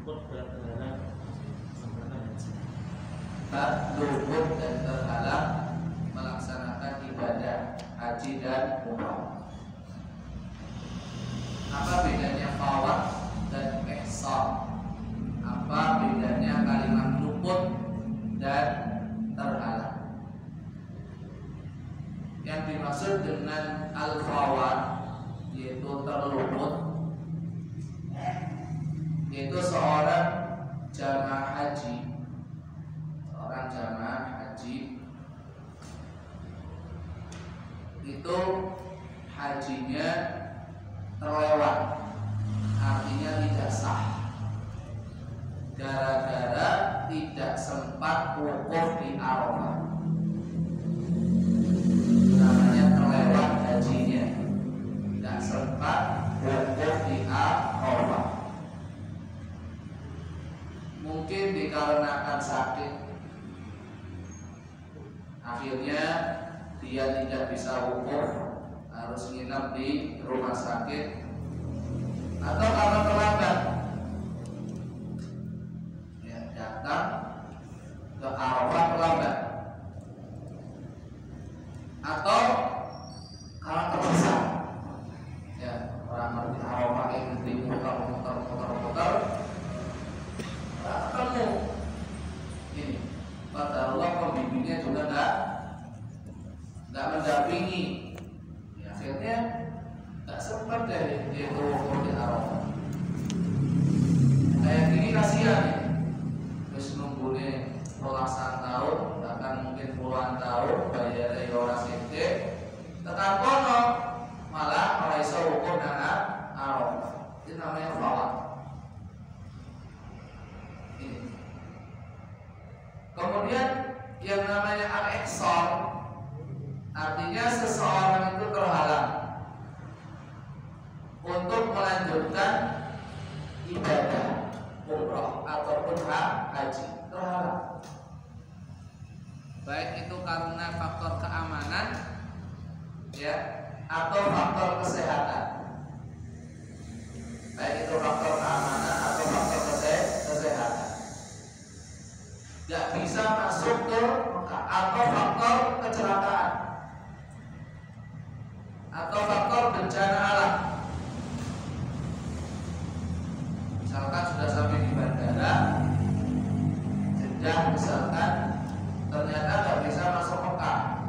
luput dan terhalang melaksanakan haji. Bab luput dan terhalang melaksanakan ibadah haji dan umrah. Apa bedanya fawat dan ihsan? Apa bedanya kalimat luput dan terhalang? Yang dimaksud dengan al-fawat yaitu terluput, yaitu seorang jamaah haji, itu hajinya terlewat, artinya tidak sah, gara-gara tidak sempat wukuf di Arafah. Namanya terlewat hajinya, tidak sempat wukuf di Arafah. Mungkin dikarenakan sakit, akhirnya dia tidak bisa wukuf, harus nginap di rumah sakit, atau karena terlambat ya, datang ke Arafah terlambat, atau karena terpaksa ya, orang ngerti Arafah ini muter-muter tak ketemu ini, kata Allah pembimbingnya juga nggak mendampingi ya, akhirnya nggak sempat deh dia wukuf di Arafah. Kayak gini kasihan ya, terus nunggunya belasan tahun, bahkan mungkin puluhan tahun, bayar dari orang sente tekan kono malah iso wukuf dengan Arafah. Itu namanya fawat. Ini. Kemudian yang namanya al-ihsan, artinya seseorang itu terhalang untuk melanjutkan ibadah umrah ataupun haji, terhalang. Baik itu karena faktor keamanan ya, atau faktor kesehatan. Baik itu faktor keamanan atau faktor kesehatan. Gak bisa masuk ke Mekah, atau faktor kecelakaan, atau faktor bencana alam. Misalkan sudah sampai di bandara, Jeddah misalkan, ternyata nggak bisa masuk Mekah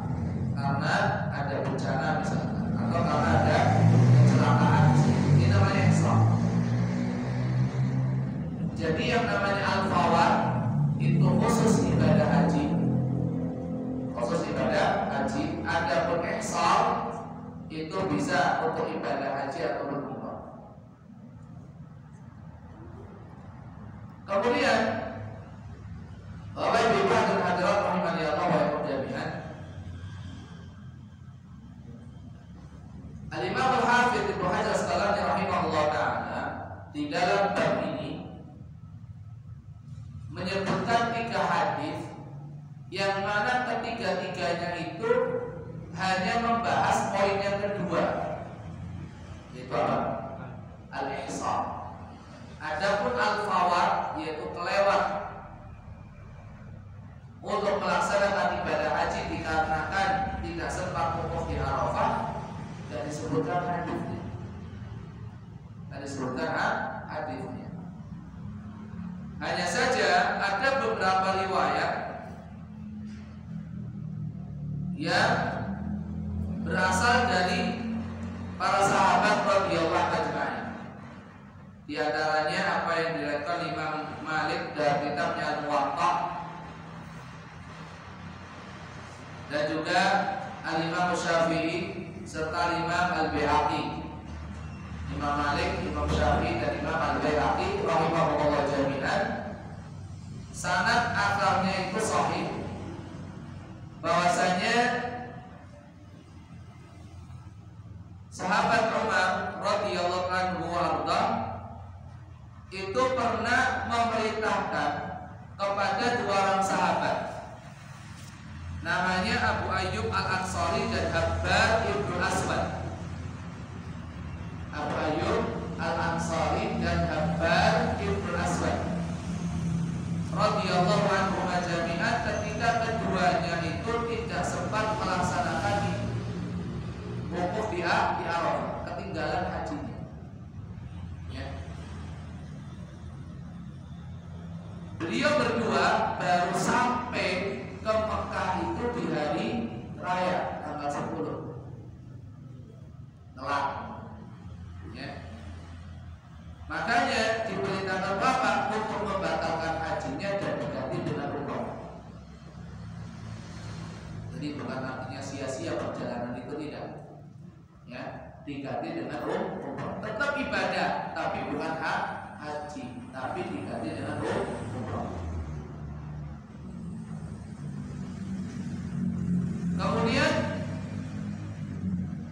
karena ada bencana misalkan, atau karena ada kecelakaan. Ini namanya ihsan. Jadi yang namanya al-fawat itu khusus ibadah haji, adapun ihsan itu bisa untuk ibadah haji atau umrah. Kemudian Bapak Ibu dan hadirat rahimani Allah wa jami'an, Al-Imam Al-Hafidz Ibnu Hajar Asqalani rahimahullah taala di dalam bab ini menyebutkan 3 hadis yang mana ketiga-tiganya itu hanya membahas poin yang kedua, yaitu apa? Al-ihsan. Adapun al-fawat yaitu kelewat untuk melaksanakan ibadah haji dikarenakan tidak sempat wukuf di Arafah, dan disebutkan hadisnya. Hanya saja ada beberapa riwayat yang berasal dari para sahabat radhiyallahu ajma'in. Di antaranya apa yang diriwayatkan Imam Malik dalam kitabnya Al-Muwatta, dan juga Al-Imam Syafi'i serta Imam Al-Baihaqi. Imam Malik, Imam Syafi'i dan Imam Al-Baihaqi rahimahullah jami'an, sanad asalnya itu sahih, bahwasanya sahabat Umar radhiyallahu anhu warda itu pernah memerintahkan kepada 2 orang sahabat, namanya Abu Ayyub Al-Ansari dan Habbar Ibnu Aswad. Abu Ayyub Al-Ansari dan Habbar Ibnu Aswad. di Arafah, ketinggalan hajinya. Ya. Beliau berdua baru sampai ke Mekah itu di hari raya tanggal 10. Telat. Ya. Makanya diperintahkan Bapak untuk membatalkan hajinya dan diganti dengan umrah. Jadi bukan artinya sia-sia perjalanan itu, tidak. Ya, diganti dengan umrah. Tetap ibadah, tapi bukan haji, tapi diganti dengan umrah. Kemudian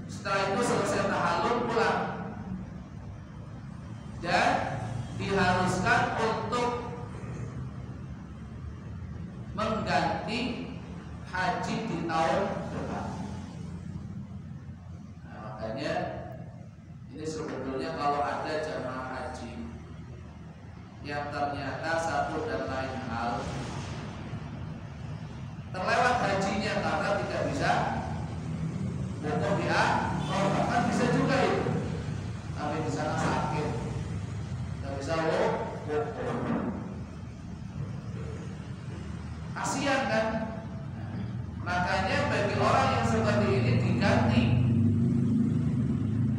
setelah itu selesai tahallul pulang dan diharuskan untuk mengganti haji di tahun depan. Nah, makanya ini sebetulnya kalau ada jamaah haji yang ternyata satu dan lain hal terlewat hajinya karena tidak bisa wukuf di Arafah, kan bisa juga itu. Tapi di sana sakit, tidak bisa wukuf. Kasihan kan? Makanya bagi orang yang seperti ini diganti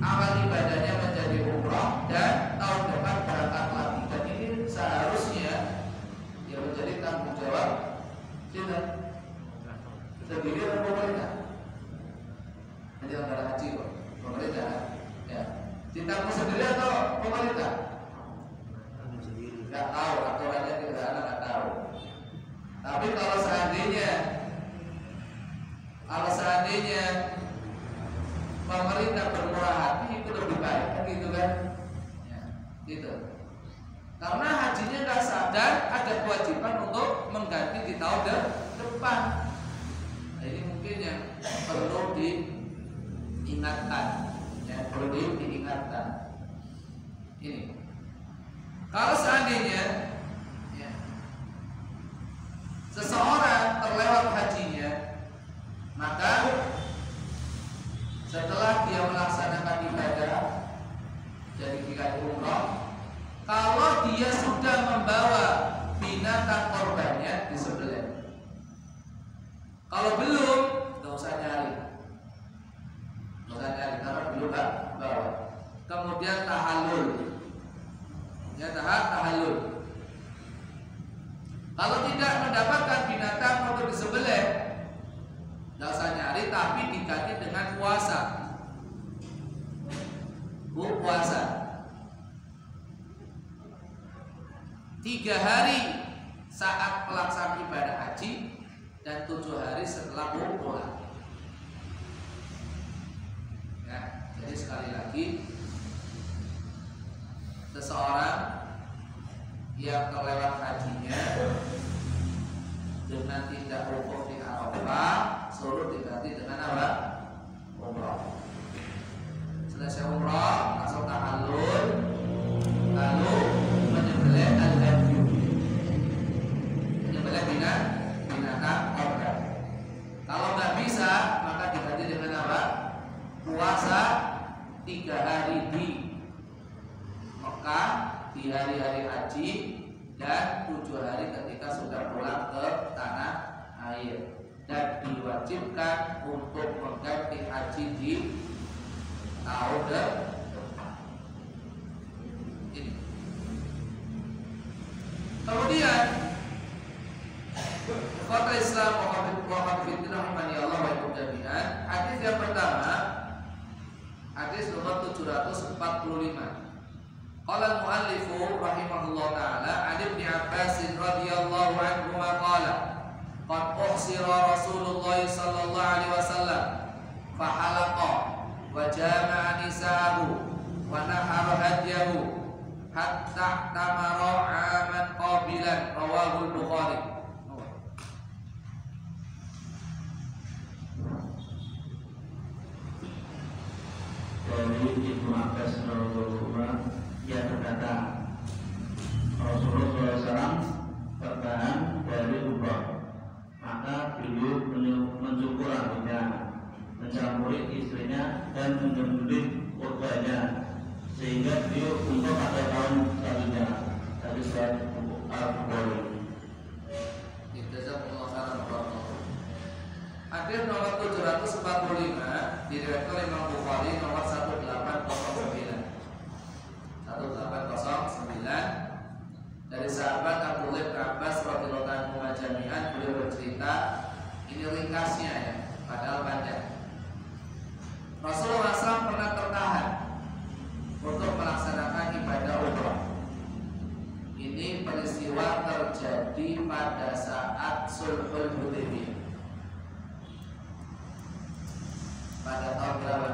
amal ibadahnya menjadi umrah dan tahun depan berangkat lagi. Dan ini seharusnya ya menjadi tanggung jawab kita sendiri dan pemerintah. Penyelenggara haji kok, pemerintah. Ya, ditanggung sendiri atau pemerintah? Nggak tahu, aturannya tidak ada, nggak tahu. Tapi kalau seandainya pemerintah bermurah hati itu lebih baik, kan gitu kan? Ya, gitu. Karena hajinya nggak sah dan ada kewajiban untuk mengganti di tahun depan. Nah, ini mungkin yang perlu diingatkan, ya, perlu diingatkan. Ini, kalau seandainya ya, seseorang terlewat hajinya, maka setelah dia melaksanakan ibadah jadi jika umrah, kalau dia sudah membawa binatang korbannya disembelih. Kalau belum, nggak usah nyari, karena belum bawa. Kemudian tahallul, ya tahallul. Kalau tidak mendapatkan binatang untuk disembelih, nggak usah nyari, tapi diganti dengan puasa. Puasa 3 hari saat pelaksanaan ibadah haji dan 7 hari setelah pulang. Ya, jadi sekali lagi, seseorang yang terlewat hajinya dengan tidak wukuf di Arafah, suruh diganti dengan apa? Umrah. Selesai umrah, langsung tahallul, lalu menyembelih al-hadyu, menyembelih binatang korban. Kalau nggak bisa, maka diganti dengan apa? Puasa 3 hari di Mekah di hari-hari haji dan 7 hari ketika sudah pulang ke tanah air, dan diwajibkan untuk mengganti haji di tahun depan. Ini. Kemudian kota Islam Muhammad Fiddin rahimani Allah wa jami'an. Hadis yang pertama, hadis nomor 745. Qala al-muallifu rahimahullah ta'ala an Ibnu Abbas radhiyallahu anhu qala qad uhsira Rasulullah sallallahu alaihi wasallam fa halaqa wa jama'a nisa'ahu wa nahara hadyahu hatta tamara 'aman qabilan, rawahu al-Bukhari. Dari Ibnu Abbas radhiyallahu anhu, ia berkata, Rasulullah SAW bertahan dari umrah, maka beliau mencukur rambutnya, mencapai mencampuri istrinya dan menyembelih korbannya, sehingga beliau untuk pada tahun selanjutnya. Hadis riwayat Al-Bukhari. Hadis nomor 745 diriwayatkan Imam Bukhari nomor 1809. 1809 dari sahabat Abdullah bin Abbas radhiyallahu anhu jami'an, beliau bercerita, ini ringkasnya ya, padahal panjang. Rasulullah SAW pernah tertahan untuk melaksanakan ibadah umrah. Ini peristiwa terjadi pada saat Sulhul Hudaybiyah. Pada tahun berapa?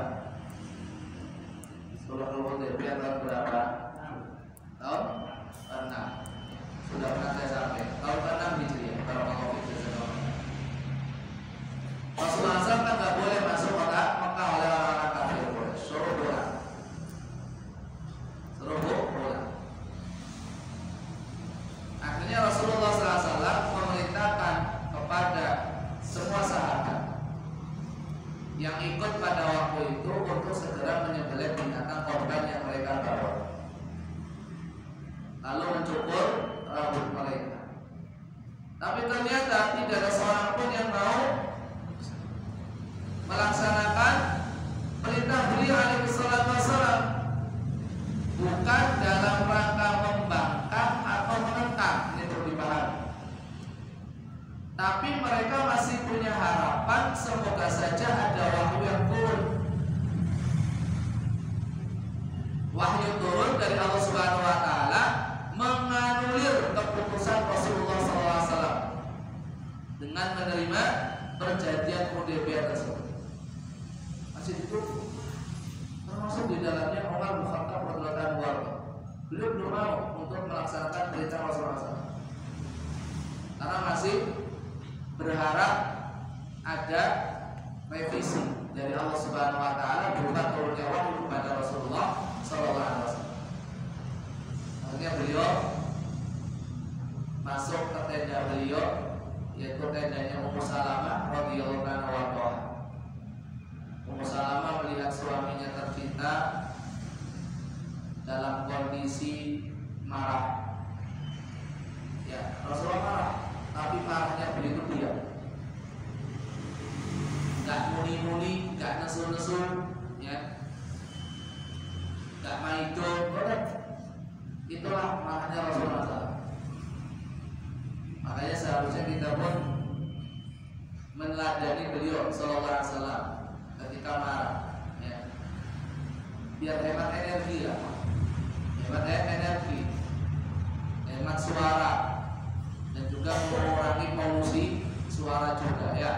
Sulhul Hudaybiyah tahun berapa? Tahun 6. Sudah pernah saya sampai tahun 6 Hijriah. Rasulullah SAW kan nggak boleh masuk kota Mekah oleh orang-orang kafir. Suruh pulang. Akhirnya Rasulullah SAW memerintahkan kepada semua sahabat yang ikut pada waktu itu untuk segera menyembelih binatang korban yang mereka bawa, lalu mencukur rambut mereka. Tapi ternyata tidak ada seorang pun yang mau melaksanakan perintah beliau alaihi salatu wassalam, bukan dalam rangka membangkang atau menentang, ini perlu dipahami. Tapi mereka masih punya harapan semoga saja ada wahyu yang turun. Wahyu turun dari Allah Subhanahu wa taala menganulir keputusan Rasulullah SAW dengan menerima perjanjian Hudaybiyah tersebut. Masih itu termasuk di dalamnya Umar bin Khattab radhiyallahu anhu. Beliau belum mau untuk melaksanakan perintah Rasulullah SAW karena masih berharap ada revisi dari Allah Subhanahu wa taala berupa turunnya wahyu kepada Rasulullah sallallahu alaihi wasallam. Akhirnya beliau masuk ke tenda beliau, yaitu tendanya Ummu Salamah radhiyallahu anha. Ummu Salamah melihat suaminya tercinta dalam kondisi marah. Ya, Rasulullah marah, tapi marahnya begitu diam, nggak muni-muni, nggak nesu-nesu, ya, nggak maido, itulah marahnya Rasulullah SAW. Makanya seharusnya kita pun meneladani beliau Sallallahu Alaihi Wasallam ketika marah, ya, biar hemat energi lah, hemat energi, hemat suara, dan juga mengurangi polusi suara juga, ya.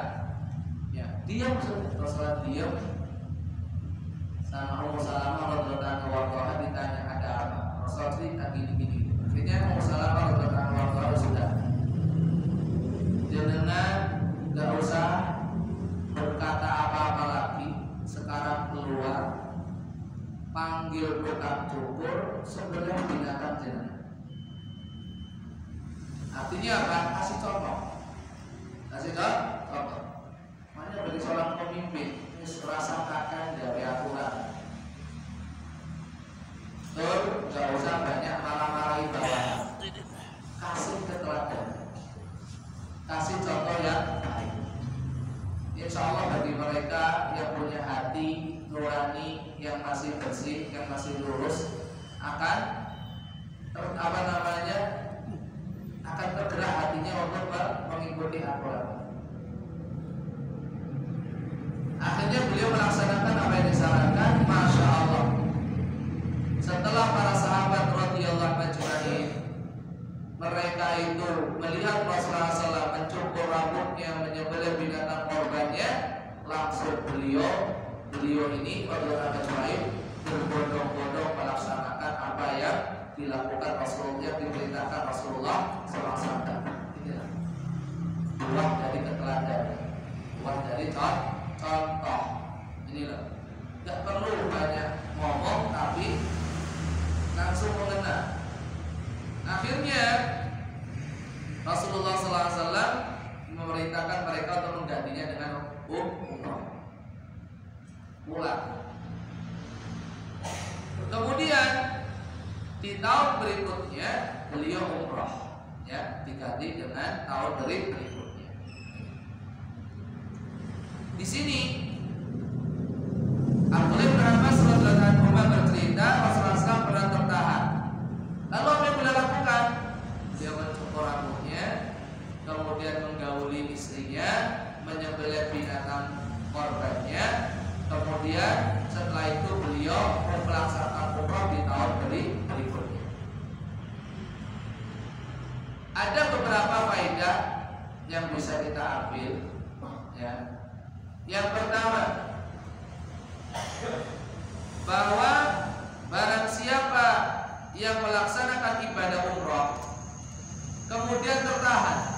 Diam saja, Rasulullah diam. Sama Ummu Salamah radhiyallahu anha ditanya ada apa, Rasulullah cerita gini-gini. Akhirnya Ummu Salamah radhiyallahu anha sudah, jenengan gak usah berkata apa-apa lagi, sekarang keluar, panggil tukang cukur, sembelih binatang jenengan. Artinya apa? Kasih contoh. Kasih contoh. Makanya bagi seorang pemimpin ini rasakan dari aturan. Betul, gak usah banyak marah-marahi bawahan. Kasih keteladanan, kasih contoh yang baik. Insya Allah bagi mereka yang punya hati nurani, yang masih bersih, yang masih lurus, akan akan tergerak hatinya untuk mengikuti aturan. Akhirnya beliau melaksanakan apa yang disarankan. Masya Allah, setelah para sahabat radhiyallahu anhum mereka itu melihat Rasulullah SAW mencukur rambutnya, menyembelih binatang korbannya, langsung beliau ini radhiyallahu anhu berbondong-bondong melaksanakan apa yang dilakukan Rasulullah, yang diperintahkan Rasulullah SAW. Inilah buah dari keteladanan, buah dari contoh. Inilah, tidak perlu banyak ngomong tapi langsung mengena. Akhirnya Rasulullah SAW memerintahkan mereka untuk menggantinya dengan umrah. pulang. Kemudian di tahun berikutnya beliau umroh, ya, diganti dengan tahun berikutnya. Di sini Abdullah bin Abbas radhiyallahu anhu bercerita Rasulullah SAW pernah tertahan. Lalu apa yang beliau lakukan? Dia mencukur rambutnya, kemudian menggauli istrinya, menyembelih binatang korbannya, kemudian setelah itu beliau melaksanakan umrah di tahun berikutnya. Ada beberapa faedah yang bisa kita ambil, ya. Yang pertama, bahwa barang siapa yang melaksanakan ibadah umrah kemudian terhalang,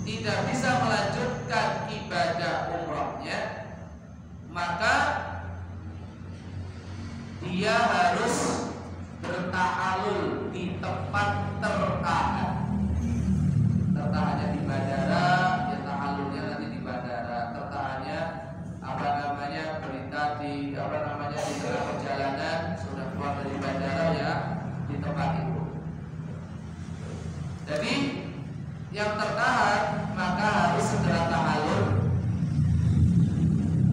tidak bisa melanjutkan ibadah umrahnya, maka dia harus bertahalul di tempat tertahan. Tertahannya di bandara, ya tahalulnya nanti di bandara. Tertahannya berita di di tengah perjalanan, sudah keluar dari bandara, ya di tempat itu. Jadi yang tertahan maka harus segera tahalul,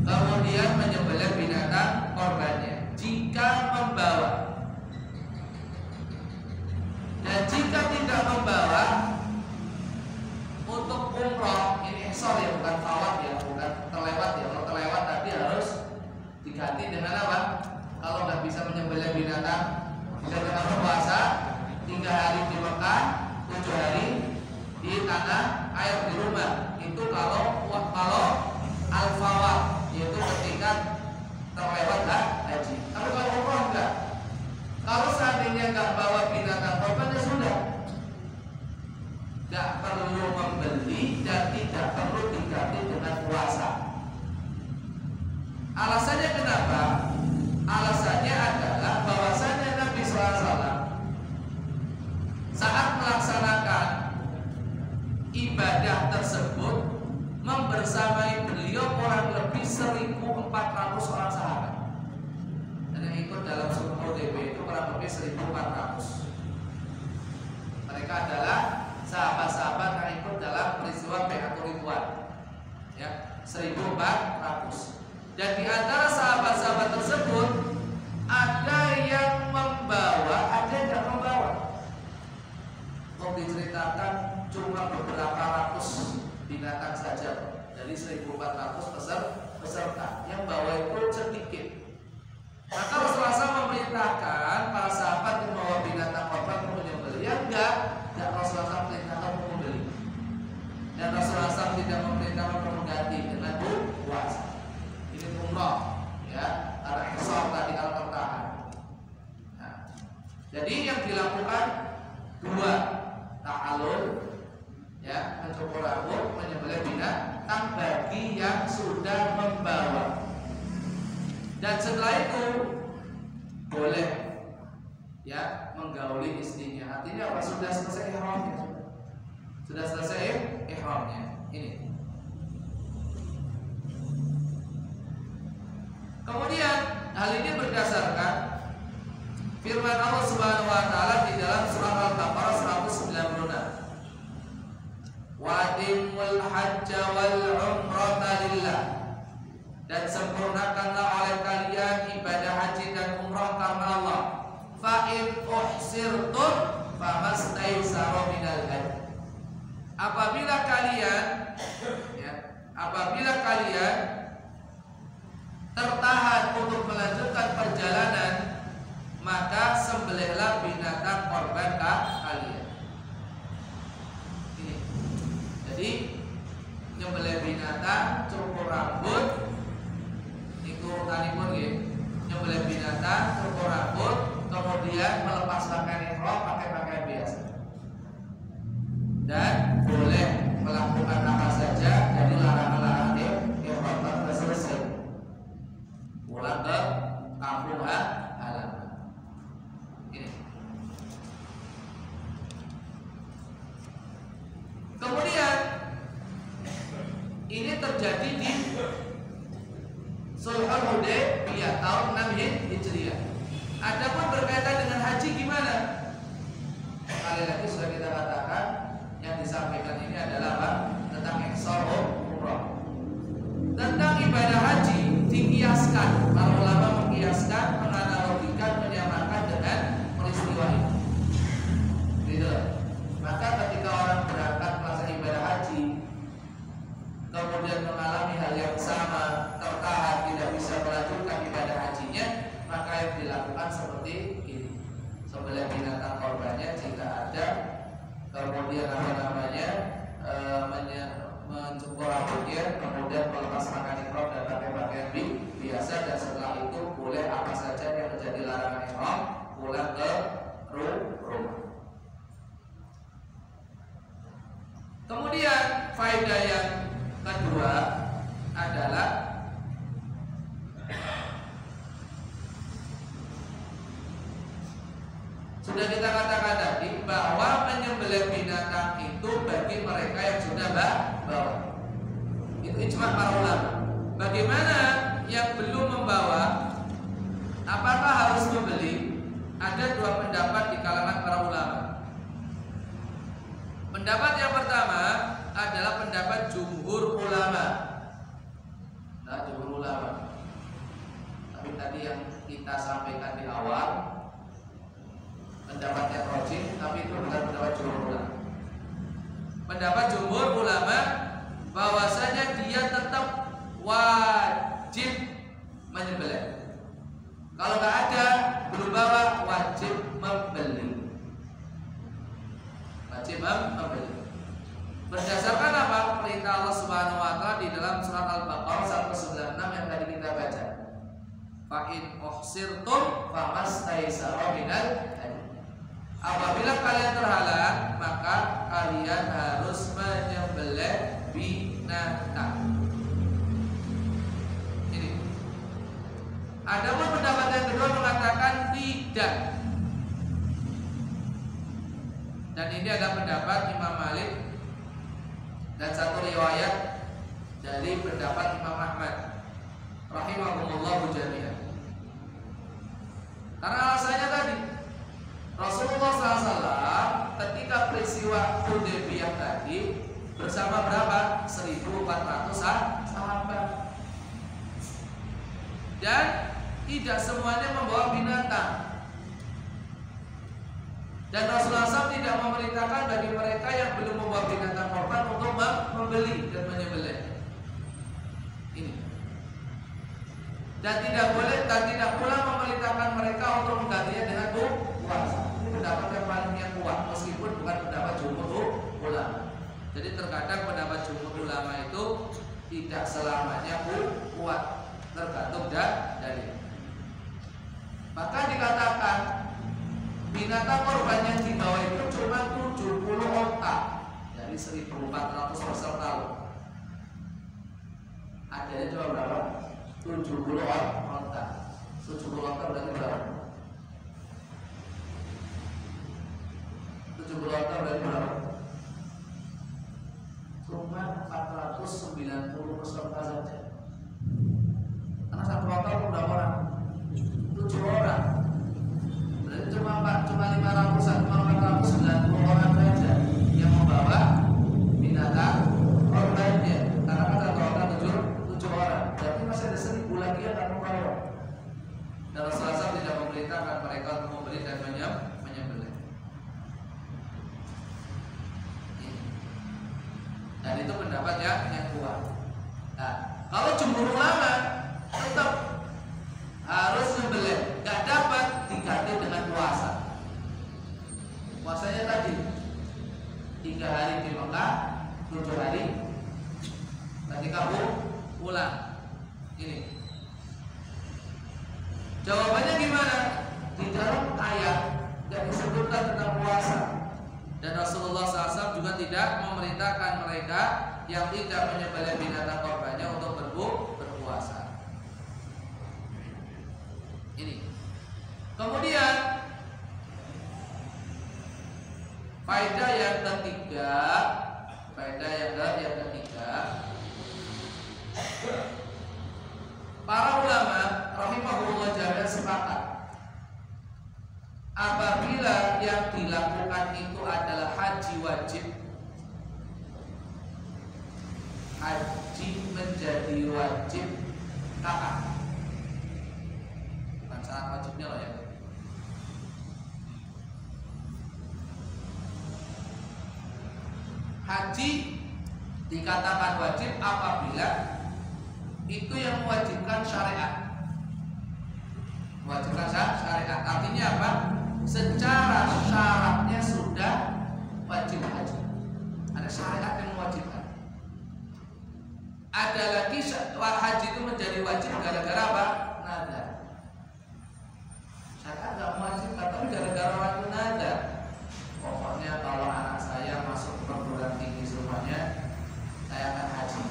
kemudian menyembelih binatang korbannya jika membawa. Dan jika tidak membawa, untuk umroh ini ya, bukan fawat ya, bukan terlewat ya. Kalau terlewat tadi harus diganti dengan apa? Kalau nggak bisa menyembelih binatang, bisa dengan puasa 3 hari di Mekah, 7 hari di tanah air di rumah. Itu kalau al-fawat, yaitu ketika terlewat haji. Tapi kalau umroh enggak. Kalau seandainya nggak bawa binatang korban, ya sudah, nggak perlu membeli dan tidak perlu diganti dengan puasa. Alasannya kenapa? Alasannya adalah bahwasanya Nabi SAW saat melaksanakan ibadah tersebut membersamai beliau kurang lebih 1.400 orang sahabat. Dan yang ikut dalam sulh Hudaybiyah itu kurang lebih 1.400. Mereka adalah sahabat-sahabat yang ikut dalam peristiwa Bai'atul Ridwan, ya, 1.400. Dan di antara sahabat-sahabat tersebut ada yang membawa, ada yang tidak membawa. Kok diceritakan cuma beberapa ratus binatang saja dari 1.400 peserta, yang bawa itu sedikit. Maka Rasulullah SAW memerintahkan para sahabat yang membawa binatang korban untuk menyembelih. Ya enggak Rasulullah SAW memerintahkan untuk membeli. Dan Rasulullah SAW tidak memerintahkan untuk mengganti dengan puasa. Ini umrah, ya, karena ihsar tadi kalau tertahan. Nah, jadi yang dilakukan 2, ta'alul, ya, mencukur rambut, menyembelih binatang bagi yang sudah membawa. Dan setelah itu boleh, ya, menggauli istrinya. Artinya apa? Sudah selesai ihramnya. Sudah selesai ihramnya. Ini. Kemudian hal ini berdasarkan firman Allah Subhanahu wa taala di dalam surah Al-Baqarah 196. Wa atimul hajja wal umrata lillah. Dan sempurnakanlah oleh kalian ibadah haji dan umrah karena Allah. Fa in uhsirtum famastaysara minal hadi. Apabila kalian tertahan untuk melanjutkan perjalanan, maka sembelihlah binatang korban kalian. Ini. Jadi nyembelih binatang, cukur rambut, urutanipun nggih, nyembelih binatang, cukur rambut, kemudian melepas pakaian ihram, pakai pakaian biasa. Dan boleh melakukan apa saja dari larangan-larangan ihram sudah selesai. Pulang ke kampung halaman. Ini. Kemudian terjadi di Sulhul Hudaybiyah tahun 6 Hijriah. Adapun berkaitan dengan haji gimana? Sekali lagi sudah kita katakan, yang disampaikan ini adalah apa? Tentang ihsar umrah. Tentang ibadah haji dikiaskan, para ulama mengkiaskan, menganalogikan, menyamakan dengan peristiwa ini. Gitu. Maka ketika orang berangkat melaksanakan ibadah haji, kemudian mengalami hal yang sama, tertahan, tidak bisa melanjutkan ibadah hajinya, maka yang dilakukan seperti ini: sembelih binatang korbannya jika ada, kemudian mencukur rambutnya, kemudian melepas pakaian ihram dan pakai pakaian biasa, dan setelah itu boleh apa saja yang menjadi larangan ihram pulang ke rumah. Kemudian faedah yang kedua adalah sudah kita katakan tadi bahwa menyembelih binatang itu bagi mereka yang sudah bawa. Itu ijma' para ulama. Bagaimana yang belum membawa? Apakah harus membeli? Ada dua pendapat di kalangan para ulama. Pendapat yang pertama adalah pendapat jumhur ulama. Nah, jumhur ulama. Tapi tadi yang kita sampaikan di awal, pendapatnya rajih, tapi itu bukan pendapat jumhur ulama. Pendapat jumhur ulama bahwasanya dia tetap wajib menyembelih. Kalau nggak ada, belum bawa, wajib membeli. Wajib membeli. Berdasarkan apa? Perintah Allah Subhanahu wa taala di dalam surat Al-Baqarah 196 yang tadi kita baca. Fa in uhsirtum famastaysara minal hadi. Apabila kalian terhalang, maka kalian harus menyembelih binatang. Ini. Adapun pendapat yang kedua mengatakan tidak. Dan ini adalah pendapat Imam Malik dan satu riwayat dari pendapat Imam Ahmad rahimahumullahu jami'an. Karena alasannya tadi Rasulullah SAW ketika peristiwa Hudaybiyah tadi bersama berapa? 1.400 sahabat. Dan tidak semuanya membawa binatang. Dan Rasulullah SAW tidak memerintahkan bagi mereka yang belum membawa binatang korban untuk membeli dan menyembelih. Ini. Dan tidak boleh dan tidak pula memerintahkan mereka untuk menggantinya dengan puasa. Ini pendapat yang paling kuat, meskipun bukan pendapat jumhur ulama. Jadi terkadang pendapat jumhur ulama itu tidak selamanya kuat, tergantung dari. Maka dikatakan binatang korban yang dibawa itu cuma 70 onta dari 1.400 peserta. Adanya cuma berapa? 70 onta. 70 onta berarti berapa? 70 onta berarti berapa? Cuma 490 peserta saja. Karena satu onta itu berapa orang? 7 orang. Berarti cuma 490 orang saja yang membawa binatang korbannya. Karena kan satu orang 7 orang. Berarti masih ada 1.000 lagi yang akan membawa. Dan Rasulullah SAW tidak memerintahkan mereka untuk membeli dan menyembelih. Dan itu pendapat yang kuat. Nah, kalau jumhur ulama tetap harus menyembelih, nggak dapat diganti dengan puasa. Puasanya tadi 3 hari di Mekah, 7 hari nanti kamu pulang. Ini jawabannya gimana? Di dalam ayat nggak disebutkan tentang puasa. Dan Rasulullah SAW juga tidak memerintahkan mereka yang tidak menyembelih binatang korbannya untuk berpuasa. Ini. Kemudian faedah yang ketiga haji menjadi wajib kapan? Bukan syarat wajibnya loh ya. Haji dikatakan wajib apabila itu yang mewajibkan syariat. Mewajibkan syariat artinya apa? Secara syaratnya sudah wajib haji. Ada syariat yang mewajibkan. Ada lagi haji itu menjadi wajib gara-gara apa? Nadar. Syariat nggak mewajibkan, tapi gara-gara orang itu nadar. Pokoknya kalau anak saya masuk perguruan tinggi semuanya, saya akan haji.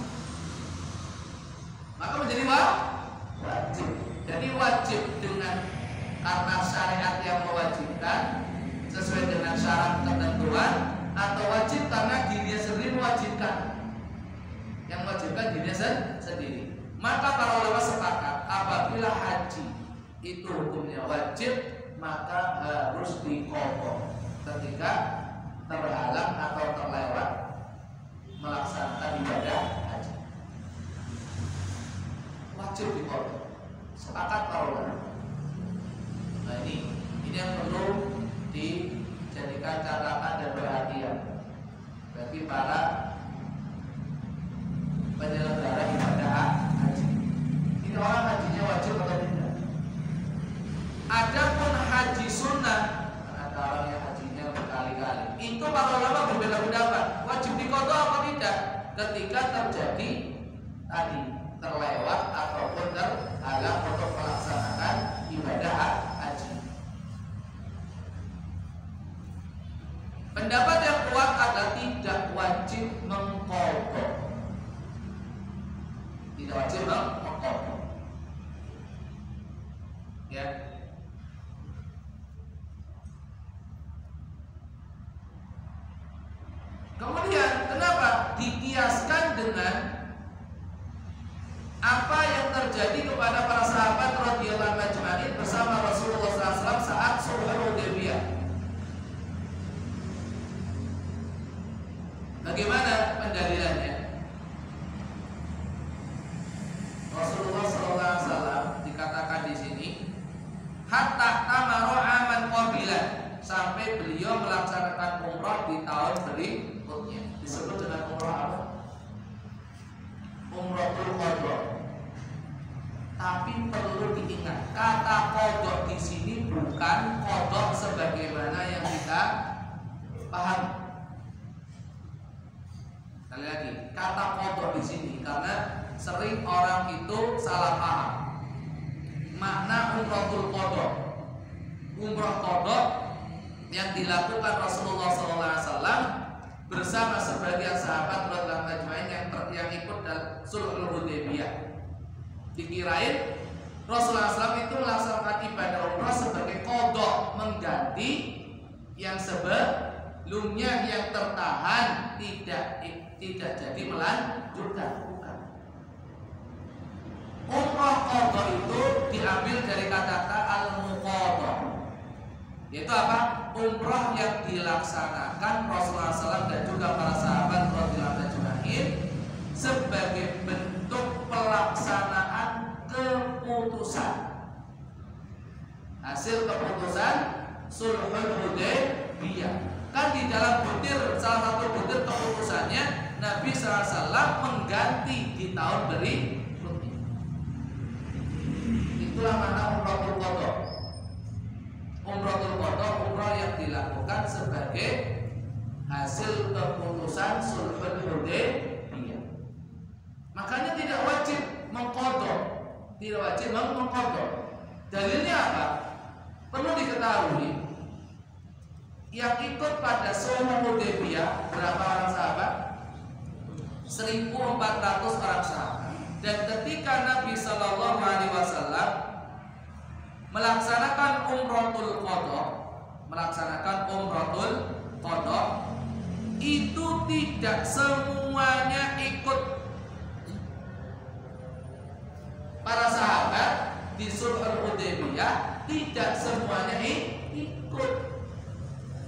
Maka menjadi wajib. Jadi wajib dengan karena syariat yang mewajibkan sesuai dengan syarat ketentuan, atau wajib karena dirinya sendiri mewajibkan. Yang mewajibkan dirinya sendiri. Maka para ulama sepakat apabila haji itu hukumnya wajib, maka harus diqadha ketika terhalang atau terlewat melaksanakan ibadah haji. Wajib diqadha. Sepakat para ulama. Nah ini yang perlu dijadikan catatan dan perhatian bagi para penyelenggara ibadah haji. Ini orang hajinya wajib atau tidak? Adapun haji sunnah, ada orang yang hajinya berkali-kali. Itu para ulama berbeda pendapat. Wajib diqadha apa tidak? Ketika terjadi tadi terlewat ataupun terhalang untuk melaksanakan ibadah haji. Pendapat yang kuat adalah tidak wajib mengqadha. Tidak wajib mengqadha. Ya. Kemudian kenapa dikiaskan dengan apa yang terjadi kepada para sahabat radhiyallahu anhum ajma'in bersama Rasulullah SAW saat Sulhul Hudaybiyah? Bagaimana pendalilannya? Rasulullah SAW dikatakan di sini, hatta tamaro aman qabilah, sampai beliau melaksanakan umrah di tahun berikutnya. Disebut dengan umrah apa? Umratul qadha. Tapi perlu diingat, kata qadha di sini bukan qadha sebagaimana yang kita paham. Sekali lagi, kata qadha di sini karena sering orang itu salah paham. Makna umratul qadha. Umrah qadha yang dilakukan Rasulullah SAW bersama sebagian sahabat radhiyallahu ajma'in yang ikut dalam Sulhul Hudaybiyah. Dikirain Rasulullah SAW itu melaksanakan ibadah umrah sebagai qadha, mengganti yang sebelumnya yang tertahan tidak jadi melanjutkan. Bukan. Umrah qadha itu diambil dari kata-kata al-muqadha, yaitu apa? Umrah yang dilaksanakan Rasulullah SAW dan juga para sahabat radhiyallahu ajma'in sebagai bentuk pelaksanaan keputusan, hasil keputusan Sulhul Hudaybiyah. Kan di dalam butir, salah satu butir keputusannya Nabi SAW mengganti di tahun berikutnya. Itulah makna umratul qadha. Umratul qadha, umrah yang dilakukan sebagai hasil keputusan Sulhul Hudaybiyah. Makanya tidak wajib mengqadha. Tidak wajib mengqadha. Dalilnya apa? Perlu diketahui, yang ikut pada Sulhul Hudaybiyah berapa orang sahabat? 1.400 orang sahabat. Dan ketika Nabi Shallallahu Alaihi Wasallam melaksanakan umratul qadha, itu tidak semuanya ikut. Para sahabat di Sulhul Hudaybiyah tidak semuanya ikut.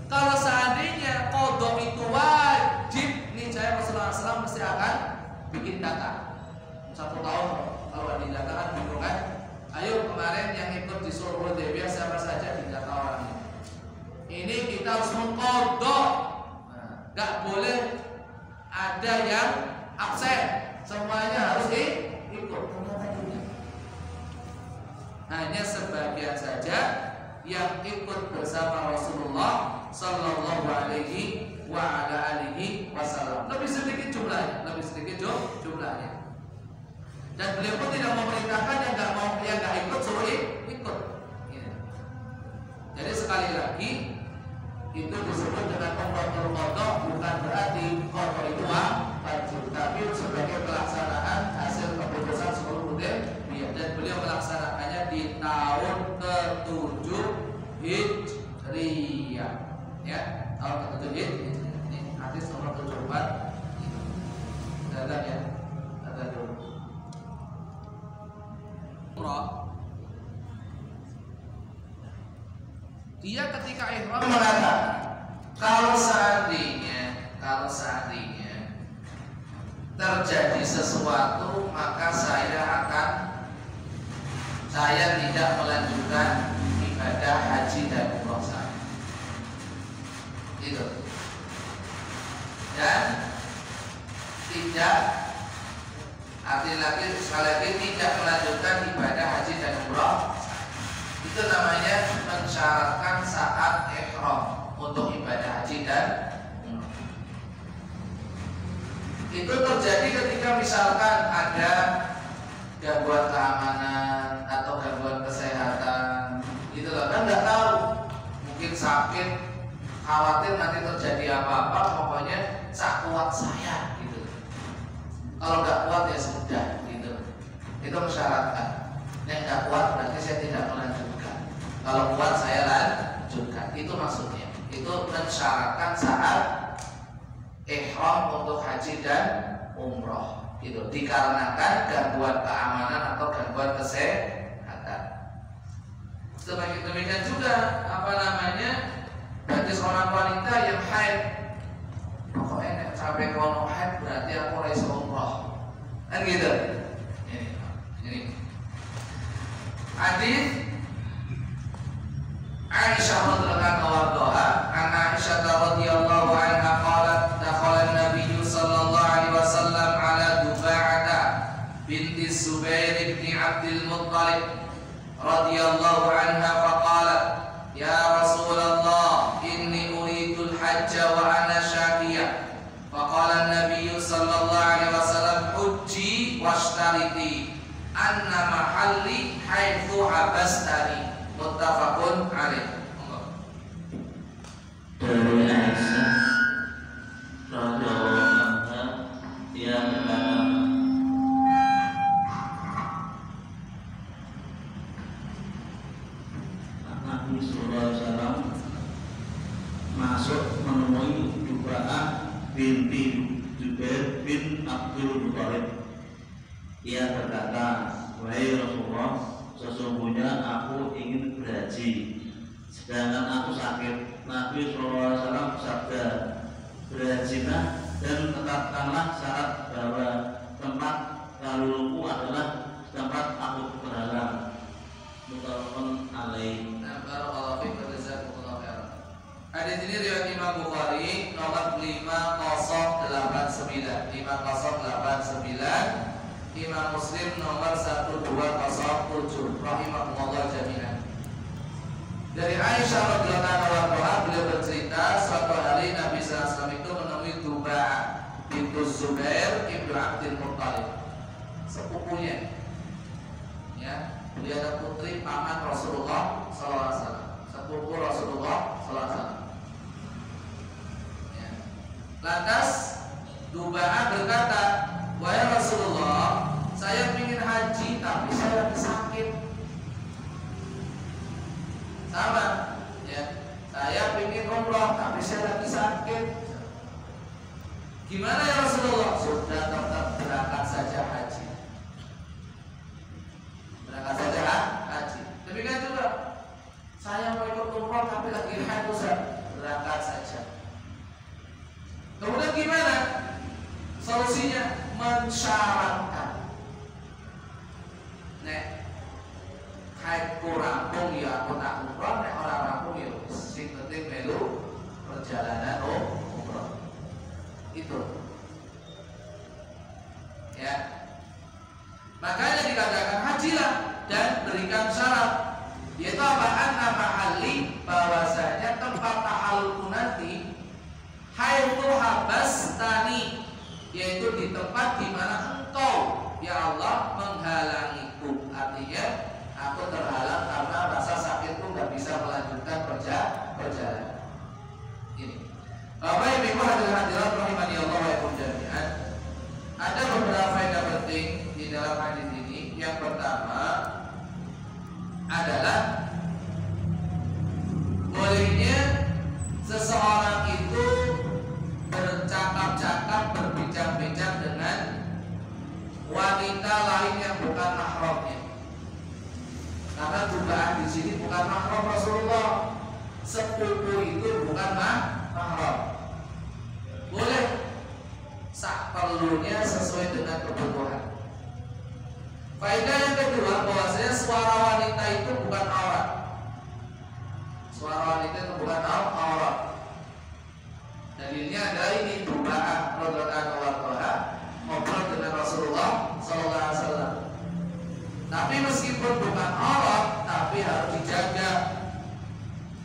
Kalau seandainya qadha itu wajib, nih saya Rasulullah SAW mesti akan bikin data 1 tahun. Kalau nggak didata kan bingung kan? Ayo kemarin yang ikut di Sulh Hudaybiyah siapa saja didata orang ini. Ini kita harus mengkodok. Nggak boleh ada yang absen. Semuanya harus ikut. Hanya sebagian saja yang ikut bersama Rasulullah Sallallahu Alaihi Wasallam. Lebih sedikit jumlahnya, Dan beliau pun tidak memerintahkan yang nggak ikut suruh ikut. Jadi sekali lagi itu disebut dengan umratul qadha, bukan berarti qadha itu wajib, tapi sebagai pelaksanaan hasil keputusan Sulh Hudaybiyah, dan beliau melaksanakannya di tahun ke-7 Hijriyah. Ya, tahun ke-7 Hijriyah. Ini hadis nomor 74. Ada ya? Ada dulu. Dia ketika ihram mengatakan, kalau seandainya terjadi sesuatu, maka saya tidak melanjutkan ibadah haji dan umrah saya. Itu. Dan tidak, sekali lagi tidak melanjutkan ibadah haji dan umrah. Itu namanya mensyaratkan saat ihram untuk ibadah haji dan umrah. Itu terjadi ketika misalkan ada gangguan keamanan atau gangguan kesehatan, gitu loh, kan nggak tahu, mungkin sakit, khawatir nanti terjadi apa-apa, pokoknya kuat saya, gitu. Kalau nggak kuat ya sudah, gitu. Itu mensyaratkan. Yang nggak kuat berarti saya tidak melanjutkan. Kalau kuat saya lanjutkan. Itu maksudnya. Itu mensyaratkan saat ihram untuk haji dan umroh. Itu dikarenakan gangguan keamanan atau gangguan kesehatan. Demikian juga bagi seorang wanita yang haid. Pokoknya sampai kalau haid berarti aku harus umroh. Kan gitu. Ini. Hadis Aisyah radhiyallahu anha, Aisyah radhiyallahu anha qalat dakhala an-nabiy sallallahu alaihi wasallam ala Duba'ah binti Zubair bin Abdul Muttalib radhiyallahu anha faqalat ya Rasulullah inni uridu al-hajj wa ana syakiyah faqala an-nabiy sallallahu alaihi wasallam hujji washtariti anna mahalli haitsu habastani. Muttafaqun alaih. Dari Aisyah radhiyallahu anha dia berkata, Nabi sallallahu alaihi wasallam masuk menemui Duba'ah binti Zubair bin Abdul Muttalib. Ia berkata, wahai Rasulullah, sesungguhnya aku ingin berhaji, sedangkan aku sakit. Nabi SAW bersabda, berhajilah dan tetapkanlah syarat bahwa tempat laluku adalah tempat aku berhalang. Muttafaqun alaih. Hadis ini riwayat Imam Bukhari nomor 5089. Imam Muslim nomor 1207 rahimahullah jami'an. Dari Aisyah radhiyallahu anha beliau bercerita suatu hari Nabi sallallahu alaihi wasallam itu menemui Duba'ah bintu Zubair ibnu Abdul Muttalib, sepupunya. Ya, dia ada putri paman Rasulullah sallallahu alaihi wasallam, sepupu Rasulullah sallallahu alaihi wasallam. Ya. Lantas Duba'ah berkata, wahai Rasulullah, saya ingin haji tapi saya lagi sakit. Sama, ya. Saya ingin umrah tapi saya lagi sakit. Gimana ya Rasulullah? Sudah tetap berangkat saja haji. Berangkat saja haji. Demikian juga, saya mau ikut umrah tapi lagi haid, berangkat saja. Kemudian gimana? Solusinya dikatakan hajilah dan berikan syarat, yaitu apa? Anna mahalli, bahwasanya tempat tahallulku nanti haitsu habastani, yaitu di tempat di mana engkau ya Allah menghalangiku. Artinya aku terhalang karena rasa sakitku nggak bisa melanjutkan perjalanan. Ini Bapak Ibu hadirin rahimani Allah wa iyyakum jami'an. Ada beberapa faedah penting di dalam hadis ini. Yang pertama adalah bolehnya seseorang itu bercakap-cakap, berbincang-bincang dengan wanita lain yang bukan mahramnya. Karena dugaan di sini bukan mahram Rasulullah, sepupu itu bukan mahram. Boleh sak perlunya sesuai dengan kebutuhan. Faedah yang kedua, bahwasanya suara wanita itu bukan aurat. Suara wanita itu bukan aurat. Dalilnya adalah ini Dubaah radhiyallahu anha ngobrol dengan Rasulullah sallallahu alaihi wasallam. Tapi meskipun bukan aurat, tapi harus dijaga.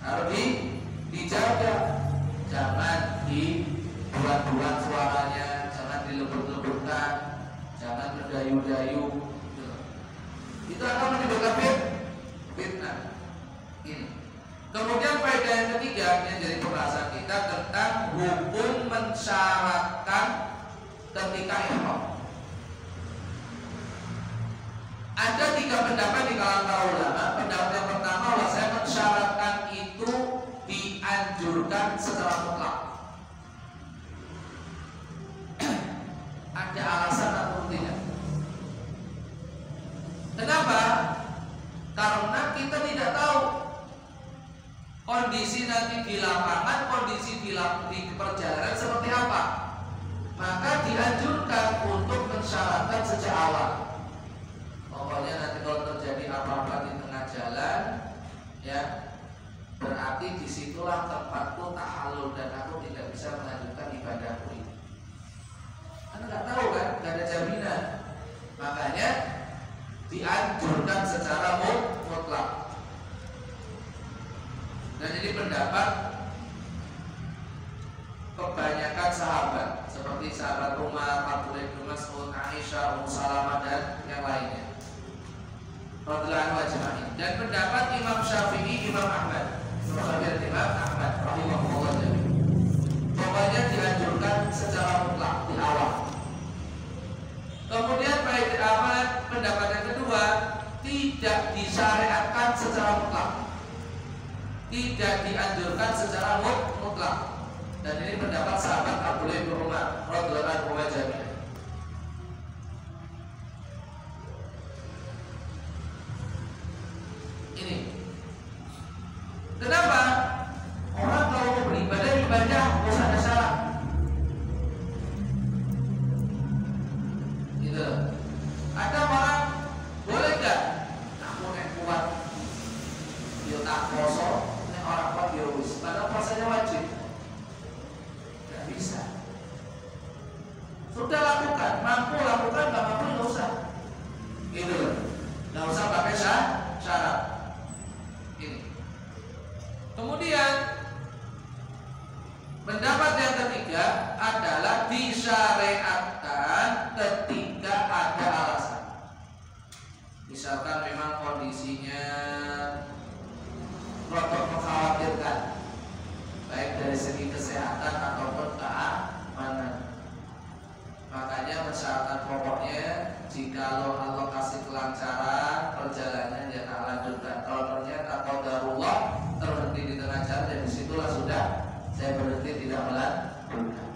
Harus dijaga. Jangan dibuat-buat suaranya, jangan dilebur-leburkan, jangan mendayu-dayu. Itu akan menimbulkan fitnah. Ini. Kemudian faedah yang ketiga yang jadi pembahasan kita tentang hukum mensyaratkan ketika ihram. Ada 3 pendapat di kalangan para ulama. Pendapat yang pertama, bahwasanya mensyaratkan itu dianjurkan secara mutlak. Ada alasan atau tidak? Kenapa? Karena kita tidak tahu kondisi nanti di lapangan, kondisi di perjalanan seperti apa. Maka dianjurkan untuk mensyaratkan sejak awal. Pokoknya nanti kalau terjadi apa-apa di tengah jalan, ya berarti disitulah tempatku tahallul dan aku tidak bisa melanjutkan ibadahku ini. Anda nggak tahu kan, nggak ada jaminan. Makanya dianjurkan secara mutlak. Dan ini pendapat kebanyakan sahabat, seperti sahabat Umar, Abdullah bin Mas'ud, Aisyah, Ummu Salamah dan yang lainnya. Radhiyallahu ajma'in. Dan pendapat Imam Syafi'i, Imam Ahmad, Imam Ahmad rahimahullah jami'an. Pokoknya dianjurkan secara mutlak di awal. Kemudian pendapat yang kedua, tidak disyariatkan secara mutlak, tidak dianjurkan secara mutlak. Dan ini pendapat sahabat Abdullah bin Umar radhiyallahu anhu jami'an. Ini kenapa orang kalau mau beribadah ibadah nggak usah ada syarat. Gitu. Ada orang boleh nggak? Aku nek kuat, dia tak poso, nek orang kuat dia wis. Padahal puasanya wajib. Nggak bisa. Sudah lakukan, mampu lakukan, nggak mampu nggak usah. Gitu. Nggak usah pakai syarat. Ini. Kemudian pendapat yang ketiga adalah disyariatkan ketika ada alasan. Misalkan memang kondisinya rodok mengkhawatirkan, baik dari segi kesehatan ataupun keamanan. Makanya mensyaratkan pokoknya jikalau Allah kasih kelancaran perjalanan ya tak lanjutkan. Kalau ternyata qadarullah terhenti di tengah jalan, dan disitulah sudah saya berhenti tidak melanjutkan.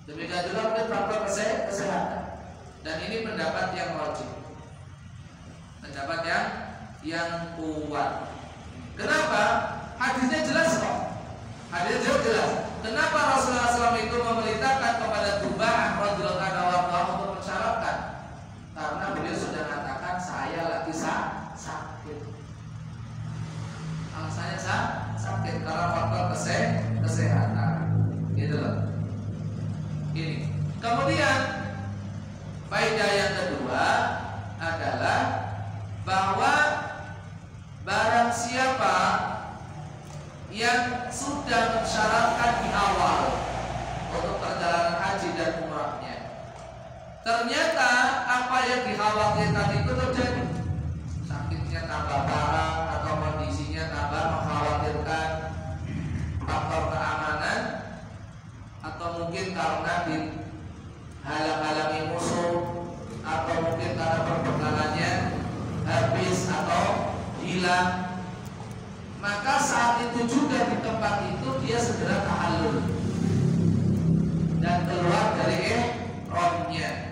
Demikian juga mungkin faktor kesehatan. Dan ini pendapat yang wajib, pendapat yang kuat. Kenapa? Hadisnya jelas kok. Hadisnya jelas. Kenapa Rasulullah SAW itu memerintahkan kepada Dubaah radhiyallahu anhu untuk mensyaratkan? Karena beliau sudah mengatakan saya lagi sakit. Alasannya sakit karena faktor kesehatan. Gitu loh. Ini. Kemudian faedah yang kedua ternyata apa yang dikhawatirkan itu terjadi. Sakitnya tambah parah atau kondisinya tambah mengkhawatirkan, faktor keamanan atau mungkin karena dihalang-halangi musuh atau mungkin karena perbekalannya habis atau hilang, maka saat itu juga di tempat itu dia segera tahallul dan keluar dari ihramnya.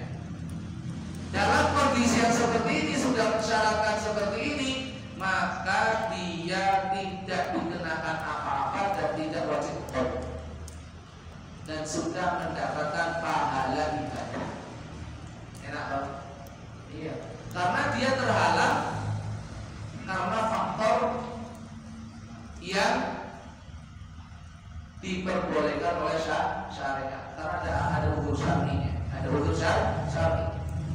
Dalam kondisi yang seperti ini, sudah mensyaratkan seperti ini, maka dia tidak dikenakan apa-apa dan tidak wajib qada dan sudah mendapatkan pahala ibadah. Enak dong? Iya. Karena dia terhalang karena faktor yang diperbolehkan oleh syariat. Karena ada unsur syar'inya, ada unsur syar'i,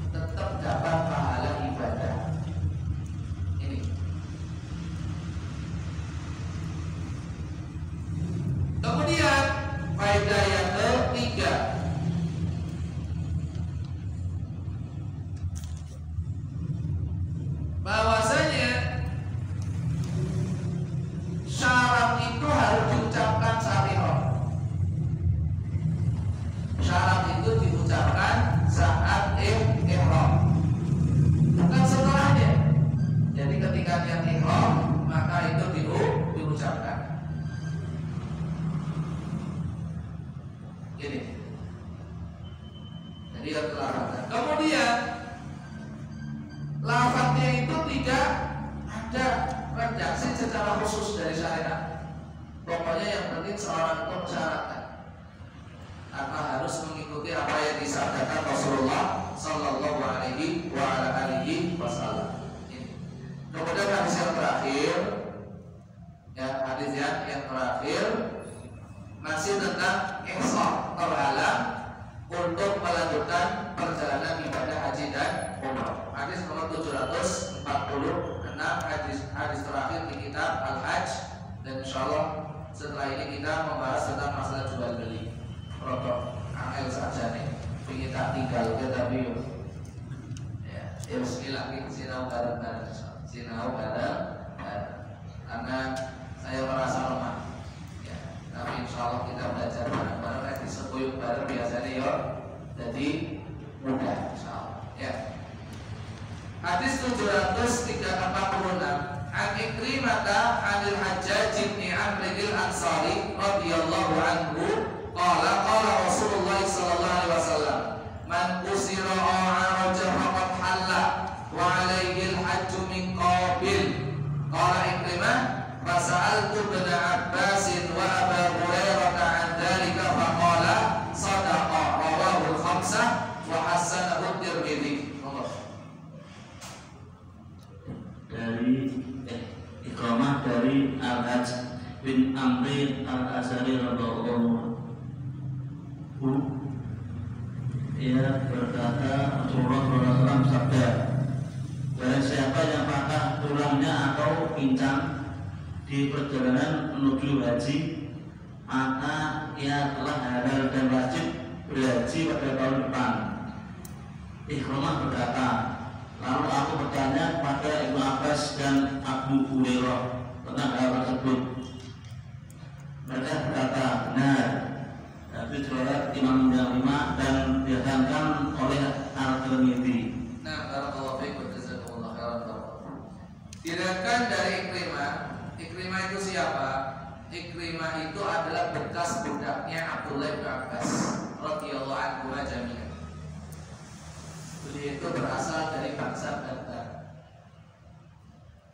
tetap dapat pahala ibadah. Ini. Kemudian faedah yang ketiga, bahwasanya syarat itu harus diucapkan saat ihram. Syarat itu diucapkan saat ihram, bukan setelahnya. Jadi ketika dia ihram, maka itu diucapkan. Ini. Jadi harus lafaznya. Kemudian lafaznya itu tidak ada redaksi secara khusus dari syariat. Pokoknya yang penting seorang itu mensyaratkan karena harus mengikuti apa yang disabdakan Rasulullah Sallallahu Alaihi Wasallam. Kemudian hadis yang terakhir, hadis yang terakhir masih tentang ihsan, terhalang untuk melanjutkan perjalanan ibadah haji dan umrah. Hadis nomor 746, hadis terakhir di kitab Al-Hajj, dan insyaallah setelah ini kita membahas tentang masalah jual beli. Rotok angel saja nih, ingin tak tinggal tapi ya bismillah, sinau bareng-bareng, karena saya merasa lemah ya, tapi insyaallah kita belajar bareng-bareng, disebuyuk bareng biasanya yo, jadi mudah insyaallah ya. Hadis 746, An Ikrimah anil Hajjaj bin Amr al-Ansari radhiyallahu anhu qala Rasulullah sallallahu alaihi wasallam, man usira araja faqad halla wa alaihi al-hajj min qabil. Qala Ikrimah, fasa'altu ibn Abbas wa Abu Hurairah an dzalika faqala sadaqa, rawahu al-khamsah wa hasanahu at-Tirmidzi. Dari Ikramah dari Al-Hajj bin Amr al-Ansari radhiyallahu anhu, ia berkata, Rasulullah SAW sabda, barang siapa yang patah tulangnya atau pincang di perjalanan menuju haji, maka ia telah halal dan wajib berhaji pada tahun depan. Ikramah berkata, lalu aku bertanya kepada Ibnu Abbas dan Abu Hurairah tentang hal tersebut. Mereka berkata, benar. Tapi riwayat Imam Muslim dan dihasankan oleh Al-Tirmidzi. Nah, barakallahu fiikum, jazakumullah khairan. Diriwayatkan dari Ikrimah. Ikrimah itu siapa? Ikrimah itu adalah bekas budaknya Abdullah bin Abbas radhiyallahu anhu jami'an. Beliau itu berasal dari bangsa Badar.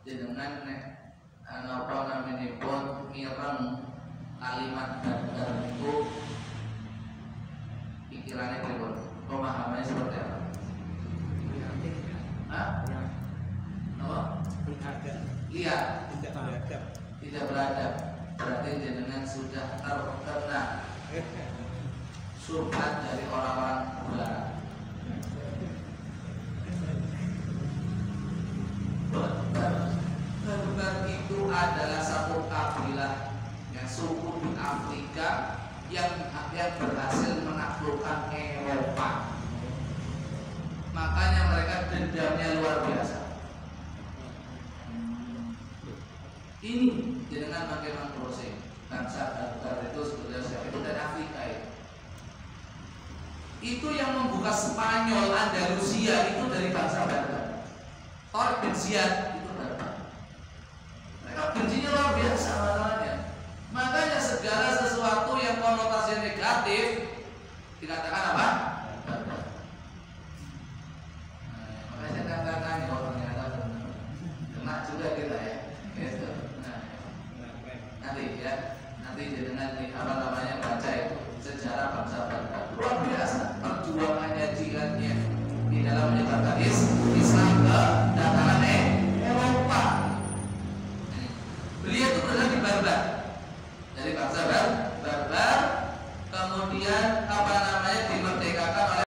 Jenengan apa namanya pun mireng kalimat Badar itu pikirannya pripun? Pemahamannya seperti apa? Hah? Apa? Iya. Tidak beradab. Berarti jenengan sudah terkena subhat dari orang-orang barat. Badar itu adalah satu kabilah yang suku di Afrika yang berhasil menaklukkan Eropa. makanya mereka dendamnya luar biasa. Ini jenengan makin proses bangsa Barbar itu sebetulnya siapa itu dari Afrika itu. Itu yang membuka Spanyol, Andalusia itu dari bangsa Barbar. Tor bin Ziyad itu Barbar. Mereka bencinya luar biasa masalahnya. Makanya segala sesuatu yang konotasi negatif dikatakan apa? Barbar. Nah, makanya saya katakan kalau ternyata kena juga kita ya. Gitu. Nah, nanti ya, nanti dengan apa namanya baca itu sejarah bangsa Barbar luar biasa perjuangannya jihadnya di dalam menyebarkan Islam.